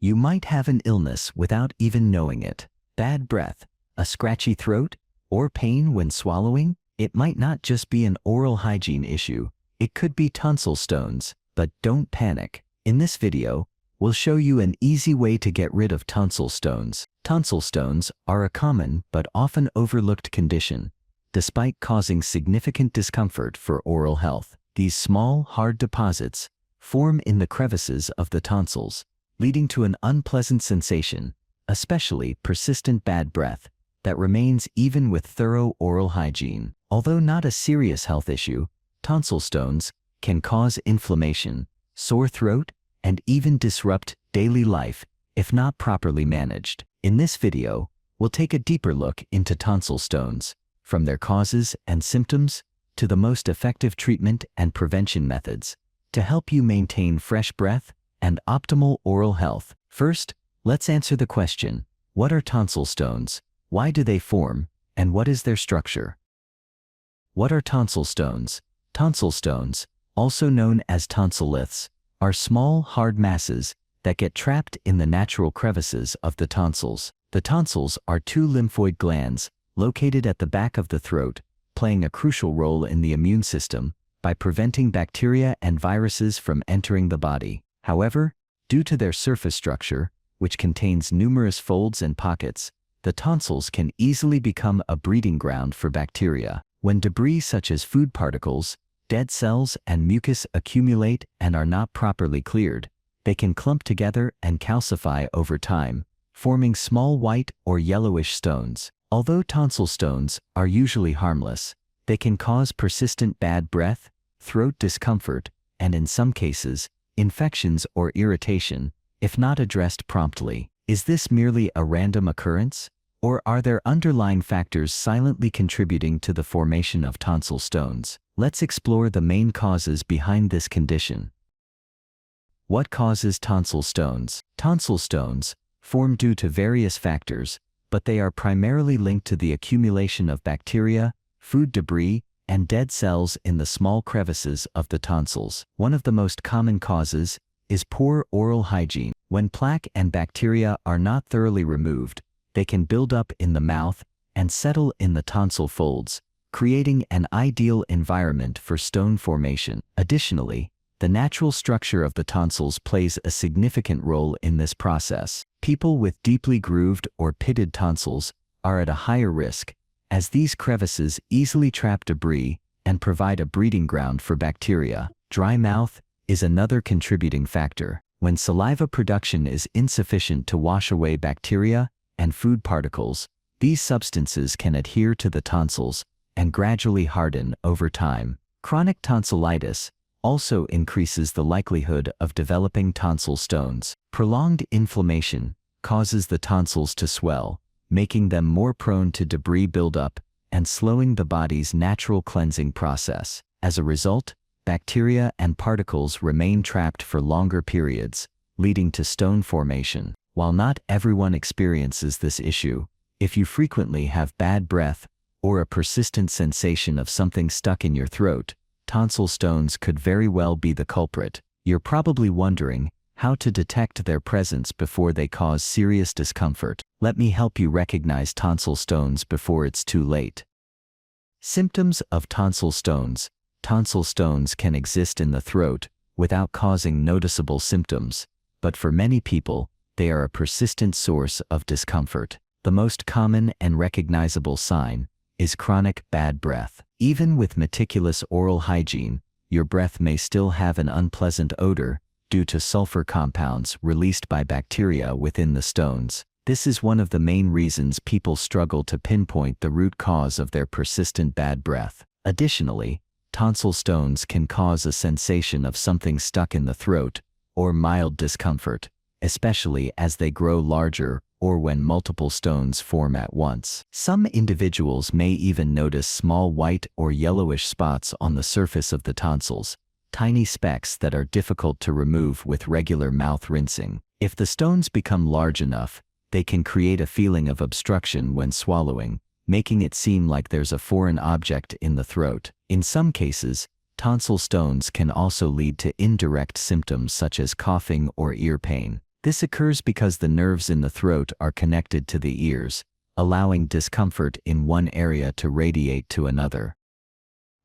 You might have an illness without even knowing it. Bad breath, a scratchy throat, or pain when swallowing? It might not just be an oral hygiene issue. It could be tonsil stones, but don't panic. In this video, we'll show you an easy way to get rid of tonsil stones. Tonsil stones are a common but often overlooked condition, despite causing significant discomfort for oral health. These small, hard deposits form in the crevices of the tonsils, leading to an unpleasant sensation, especially persistent bad breath, that remains even with thorough oral hygiene. Although not a serious health issue, tonsil stones can cause inflammation, sore throat, and even disrupt daily life if not properly managed. In this video, we'll take a deeper look into tonsil stones, from their causes and symptoms to the most effective treatment and prevention methods, to help you maintain fresh breath and optimal oral health. First, let's answer the question, what are tonsil stones? Why do they form? And what is their structure? What are tonsil stones? Tonsil stones, also known as tonsilliths, are small, hard masses that get trapped in the natural crevices of the tonsils. The tonsils are two lymphoid glands located at the back of the throat, playing a crucial role in the immune system by preventing bacteria and viruses from entering the body. However, due to their surface structure, which contains numerous folds and pockets, the tonsils can easily become a breeding ground for bacteria. When debris such as food particles, dead cells, and mucus accumulate and are not properly cleared, they can clump together and calcify over time, forming small white or yellowish stones. Although tonsil stones are usually harmless, they can cause persistent bad breath, throat discomfort, and in some cases, infections or irritation, if not addressed promptly. Is this merely a random occurrence? Or are there underlying factors silently contributing to the formation of tonsil stones? Let's explore the main causes behind this condition. What causes tonsil stones? Tonsil stones form due to various factors, but they are primarily linked to the accumulation of bacteria, food debris, and dead cells in the small crevices of the tonsils. One of the most common causes is poor oral hygiene. When plaque and bacteria are not thoroughly removed, they can build up in the mouth and settle in the tonsil folds, creating an ideal environment for stone formation. Additionally, the natural structure of the tonsils plays a significant role in this process. People with deeply grooved or pitted tonsils are at a higher risk, as these crevices easily trap debris and provide a breeding ground for bacteria. Dry mouth is another contributing factor. When saliva production is insufficient to wash away bacteria and food particles, these substances can adhere to the tonsils and gradually harden over time. Chronic tonsillitis also increases the likelihood of developing tonsil stones. Prolonged inflammation causes the tonsils to swell, making them more prone to debris buildup and slowing the body's natural cleansing process. As a result, bacteria and particles remain trapped for longer periods, leading to stone formation. While not everyone experiences this issue, if you frequently have bad breath or a persistent sensation of something stuck in your throat, tonsil stones could very well be the culprit. You're probably wondering how to detect their presence before they cause serious discomfort. Let me help you recognize tonsil stones before it's too late. Symptoms of tonsil stones. Tonsil stones can exist in the throat without causing noticeable symptoms, but for many people, they are a persistent source of discomfort. The most common and recognizable sign is chronic bad breath. Even with meticulous oral hygiene, your breath may still have an unpleasant odor due to sulfur compounds released by bacteria within the stones. This is one of the main reasons people struggle to pinpoint the root cause of their persistent bad breath. Additionally, tonsil stones can cause a sensation of something stuck in the throat or mild discomfort, especially as they grow larger or when multiple stones form at once. Some individuals may even notice small white or yellowish spots on the surface of the tonsils, tiny specks that are difficult to remove with regular mouth rinsing. If the stones become large enough, they can create a feeling of obstruction when swallowing, making it seem like there's a foreign object in the throat. In some cases, tonsil stones can also lead to indirect symptoms such as coughing or ear pain. This occurs because the nerves in the throat are connected to the ears, allowing discomfort in one area to radiate to another.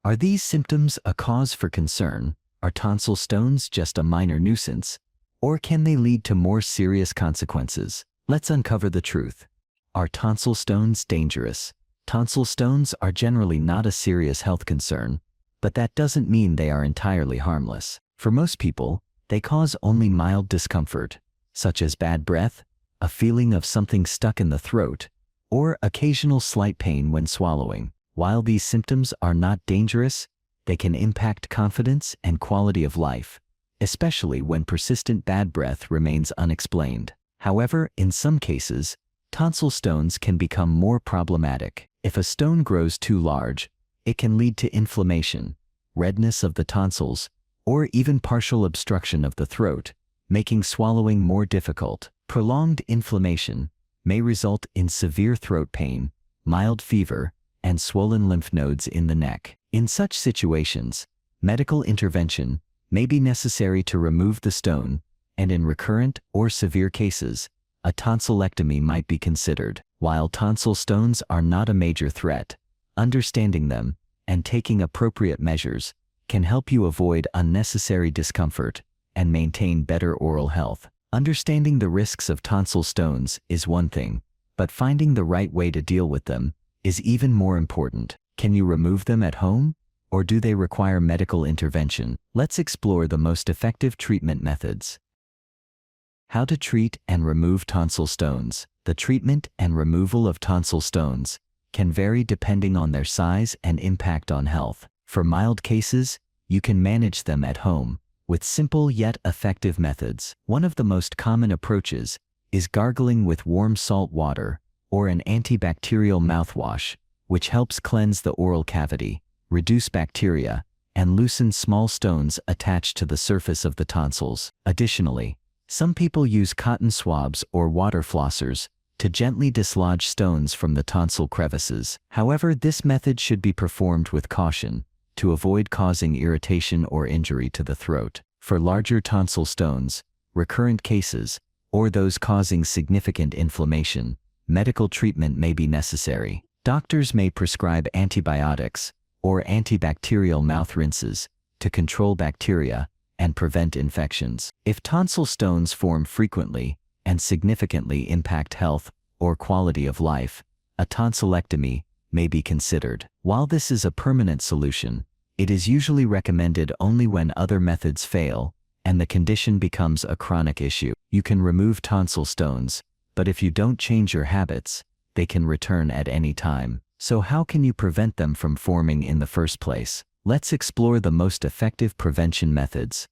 Are these symptoms a cause for concern? Are tonsil stones just a minor nuisance? Or can they lead to more serious consequences? Let's uncover the truth. Are tonsil stones dangerous? Tonsil stones are generally not a serious health concern, but that doesn't mean they are entirely harmless. For most people, they cause only mild discomfort, such as bad breath, a feeling of something stuck in the throat, or occasional slight pain when swallowing. While these symptoms are not dangerous, they can impact confidence and quality of life, especially when persistent bad breath remains unexplained. However, in some cases, tonsil stones can become more problematic. If a stone grows too large, it can lead to inflammation, redness of the tonsils, or even partial obstruction of the throat, making swallowing more difficult. Prolonged inflammation may result in severe throat pain, mild fever, and swollen lymph nodes in the neck. In such situations, medical intervention may be necessary to remove the stone, and in recurrent or severe cases, a tonsillectomy might be considered. While tonsil stones are not a major threat, understanding them and taking appropriate measures can help you avoid unnecessary discomfort and maintain better oral health. Understanding the risks of tonsil stones is one thing, but finding the right way to deal with them is even more important. Can you remove them at home, or do they require medical intervention? Let's explore the most effective treatment methods. How to treat and remove tonsil stones. The treatment and removal of tonsil stones can vary depending on their size and impact on health. For mild cases, you can manage them at home with simple yet effective methods. One of the most common approaches is gargling with warm salt water or an antibacterial mouthwash, which helps cleanse the oral cavity, reduce bacteria, and loosen small stones attached to the surface of the tonsils. Additionally, some people use cotton swabs or water flossers to gently dislodge stones from the tonsil crevices. However, this method should be performed with caution to avoid causing irritation or injury to the throat. For larger tonsil stones, recurrent cases, or those causing significant inflammation, medical treatment may be necessary. Doctors may prescribe antibiotics or antibacterial mouth rinses to control bacteria and prevent infections. If tonsil stones form frequently and significantly impact health or quality of life, a tonsillectomy may be considered. While this is a permanent solution, it is usually recommended only when other methods fail and the condition becomes a chronic issue. You can remove tonsil stones, but if you don't change your habits, they can return at any time. So how can you prevent them from forming in the first place? Let's explore the most effective prevention methods.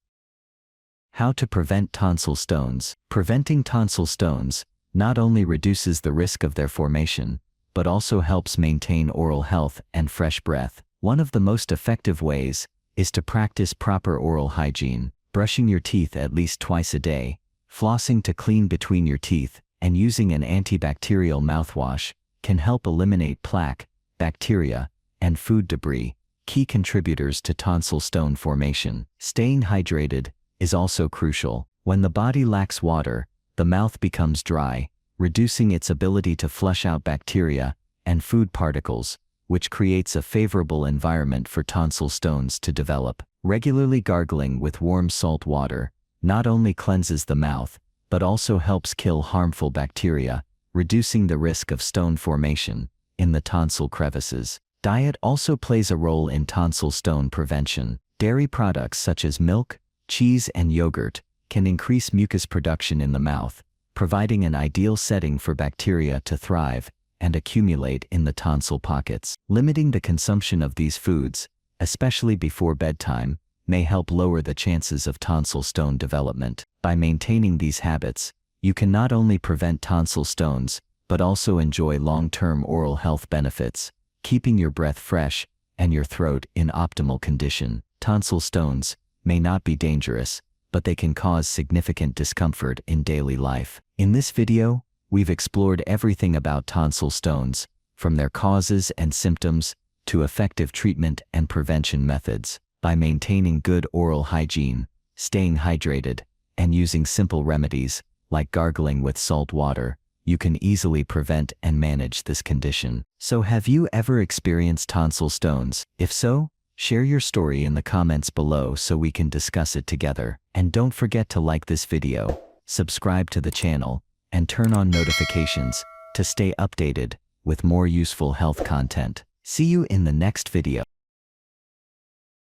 How to prevent tonsil stones. Preventing tonsil stones not only reduces the risk of their formation, but also helps maintain oral health and fresh breath. One of the most effective ways is to practice proper oral hygiene, brushing your teeth at least twice a day, flossing to clean between your teeth, and using an antibacterial mouthwash can help eliminate plaque, bacteria, and food debris, key contributors to tonsil stone formation. Staying hydrated is also crucial. When the body lacks water, the mouth becomes dry, reducing its ability to flush out bacteria and food particles, which creates a favorable environment for tonsil stones to develop. Regularly gargling with warm salt water not only cleanses the mouth, but also helps kill harmful bacteria, reducing the risk of stone formation in the tonsil crevices. Diet also plays a role in tonsil stone prevention. Dairy products such as milk, cheese, and yogurt can increase mucus production in the mouth, providing an ideal setting for bacteria to thrive and accumulate in the tonsil pockets. Limiting the consumption of these foods, especially before bedtime, may help lower the chances of tonsil stone development. By maintaining these habits, you can not only prevent tonsil stones, but also enjoy long-term oral health benefits, keeping your breath fresh and your throat in optimal condition. Tonsil stones may not be dangerous, but they can cause significant discomfort in daily life. In this video, we've explored everything about tonsil stones, from their causes and symptoms to effective treatment and prevention methods. By maintaining good oral hygiene, staying hydrated, and using simple remedies, like gargling with salt water, you can easily prevent and manage this condition. So have you ever experienced tonsil stones? If so, share your story in the comments below so we can discuss it together. And don't forget to like this video, subscribe to the channel, and turn on notifications to stay updated with more useful health content. See you in the next video.